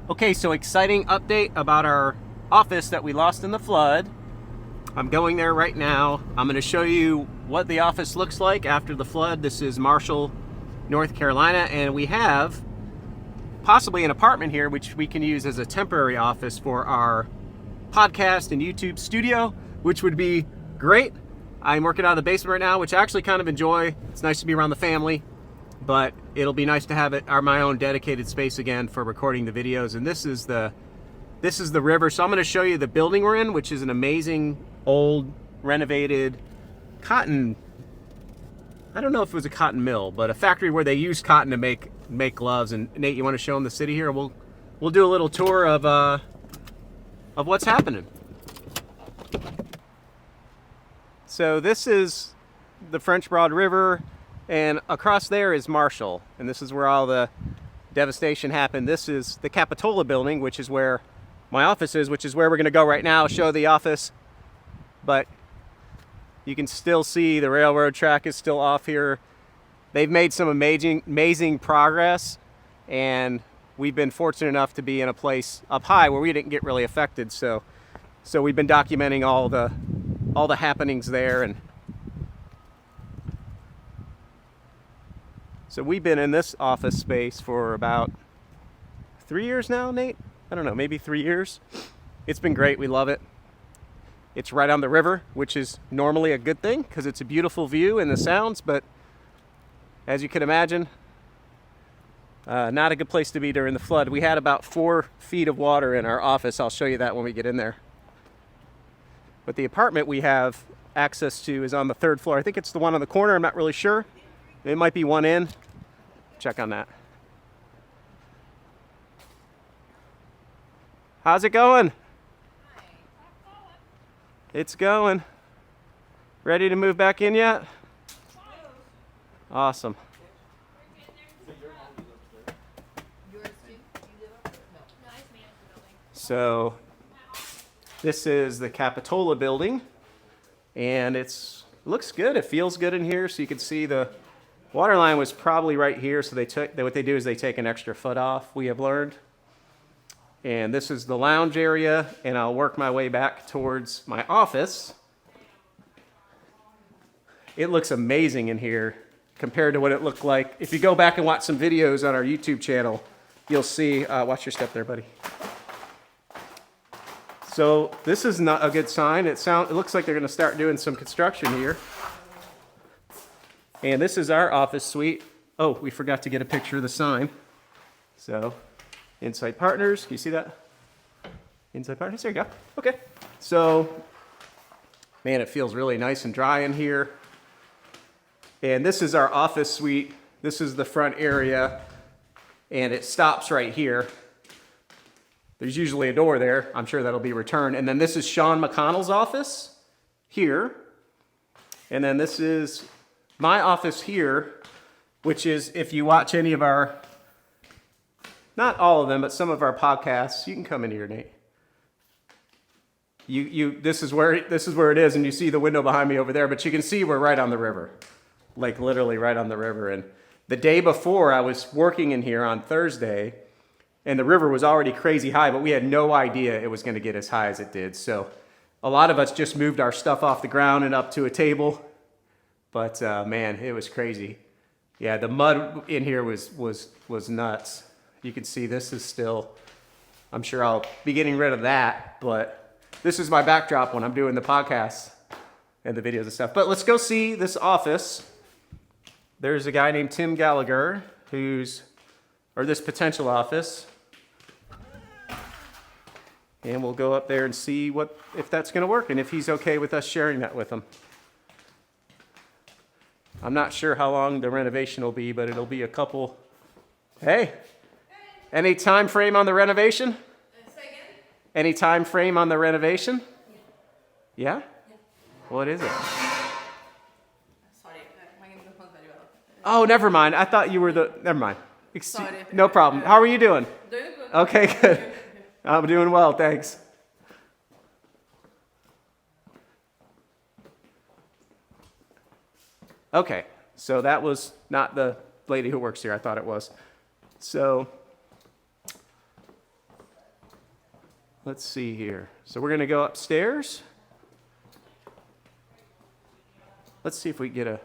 Okay, so exciting update about our office that we lost in the flood. I'm going there right now. I'm going to show you what the office looks like after the flood. This is Marshall, North Carolina, and we have possibly an apartment here which we can use as a temporary office for our podcast and YouTube studio, which would be great. I'm working out of the basement right now, which I actually kind of enjoy. It's nice to be around the family, but it'll be nice to have my own dedicated space again for recording the videos. And this is the river. So I'm going to show you the building we're in, which is an amazing old renovated cotton. I don't know if it was a cotton mill, but a factory where they use cotton to make gloves. And Nate, you want to show them the city here? We'll do a little tour of what's happening. So this is the French Broad River, and across there is Marshall, and this is where all the devastation happened. This is the Capitola building, which is where my office is, which is where we're going to go right now, show the office. But you can still see the railroad track is still off here. They've made some amazing progress, and we've been fortunate enough to be in a place up high where we didn't get really affected. So we've been documenting all the happenings there. And so we've been in this office space for about 3 years now, Nate? I don't know, maybe 3 years. It's been great. We love it. It's right on the river, which is normally a good thing because it's a beautiful view and the sounds, but as you can imagine, not a good place to be during the flood. We had about 4 feet of water in our office. I'll show you that when we get in there. But the apartment we have access to is on the 3rd floor. I think it's the one on the corner. I'm not really sure. It might be one in. Check on that. How's it going? It's going. Ready to move back in yet? Awesome. So this is the Capitola building, and it looks good. It feels good in here. So you can see the water line was probably right here. So what they do is they take an extra foot off, we have learned. And this is the lounge area, and I'll work my way back towards my office. It looks amazing in here compared to what it looked like. If you go back and watch some videos on our YouTube channel, you'll see, watch your step there, buddy. So this is not a good sign. It looks like they're going to start doing some construction here. And this is our office suite. Oh, we forgot to get a picture of the sign. So, Inside Partners. Can you see that? Inside Partners. There you go. Okay. So, man, it feels really nice and dry in here. And this is our office suite. This is the front area. And it stops right here. There's usually a door there. I'm sure that'll be returned. And then this is Sean McConnell's office here. And then this is my office here, which is, if you watch any of our, not all of them, but some of our podcasts, you can come in here, Nate. This is where it is, and you see the window behind me over there, but you can see we're right on the river, like literally right on the river. And the day before, I was working in here on Thursday, and the river was already crazy high, but we had no idea it was going to get as high as it did. So a lot of us just moved our stuff off the ground and up to a table. But man, it was crazy. Yeah, the mud in here was nuts. You can see this is still, I'm sure I'll be getting rid of that, but this is my backdrop when I'm doing the podcasts and the videos and stuff. But let's go see this office. There's a guy named Tim Gallagher or this potential office. And we'll go up there and see if that's going to work and if he's okay with us sharing that with him. I'm not sure how long the renovation will be, but it'll be a couple. Hey, any time frame on the renovation? Say again? Any time frame on the renovation? Yeah? Yeah. What is it? Sorry, my name is very well. Oh, never mind. I thought you were never mind. Sorry. No problem. How are you doing? Doing good. Okay, good. I'm doing well, thanks. Okay, so that was not the lady who works here. I thought it was. So let's see here. So we're gonna go upstairs. Let's see if we get a.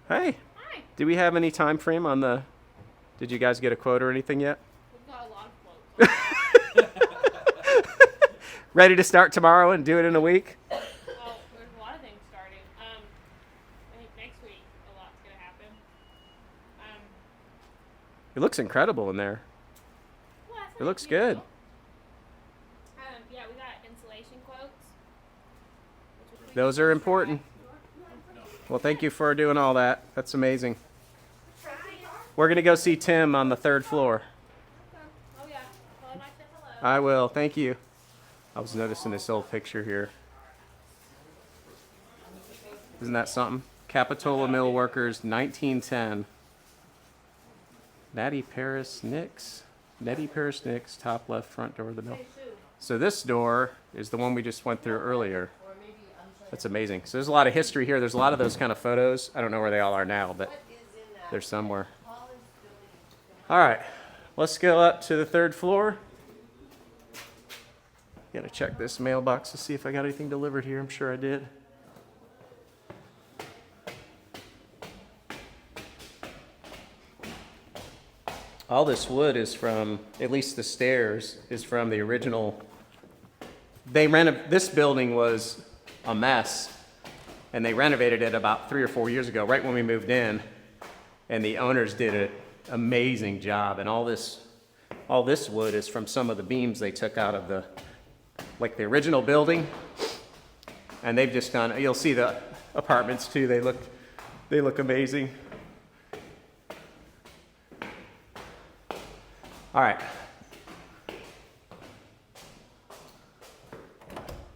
Hey, Hi. do we have any time frame on the? Did you guys get a quote or anything yet? We've got a lot of quotes. Ready to start tomorrow and do it in a week? Well, there's a lot of things starting. I think next week a lot's gonna happen. It looks incredible in there. Well, that's It not looks huge. good. Yeah, we got insulation quotes. which we Those can are try. important. Well, thank you for doing all that. That's amazing. We're gonna go see Tim on the 3rd floor. Oh yeah. Tell him I said hello. I will. Thank you. I was noticing this old picture here. Isn't that something? Capitola Mill Workers, 1910. Nettie Paris Nix, top left front door of the mill. So this door is the one we just went through earlier. That's amazing. So there's a lot of history here. There's a lot of those kind of photos. I don't know where they all are now, but they're somewhere. All right, let's go up to the 3rd floor. Gotta check this mailbox to see if I got anything delivered here. I'm sure I did. All this wood is from, at least the stairs, is from the original. This building was a mess, and they renovated it about 3 or 4 years ago, right when we moved in. And the owners did an amazing job. And all this wood is from some of the beams they took out of the original building. And they've just done. You'll see the apartments too. They look amazing. All right.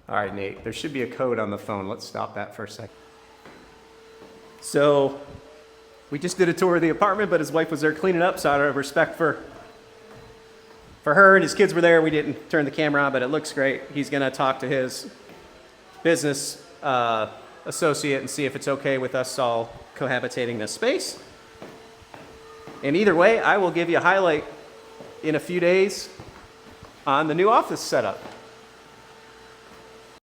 All right, Nate, there should be a code on the phone. Let's stop that for a second. So we just did a tour of the apartment, but his wife was there cleaning up, so out of respect for her, and his kids were there. We didn't turn the camera on, but it looks great. He's gonna talk to his business associate and see if it's okay with us all cohabitating this space. And either way, I will give you a highlight in a few days on the new office setup.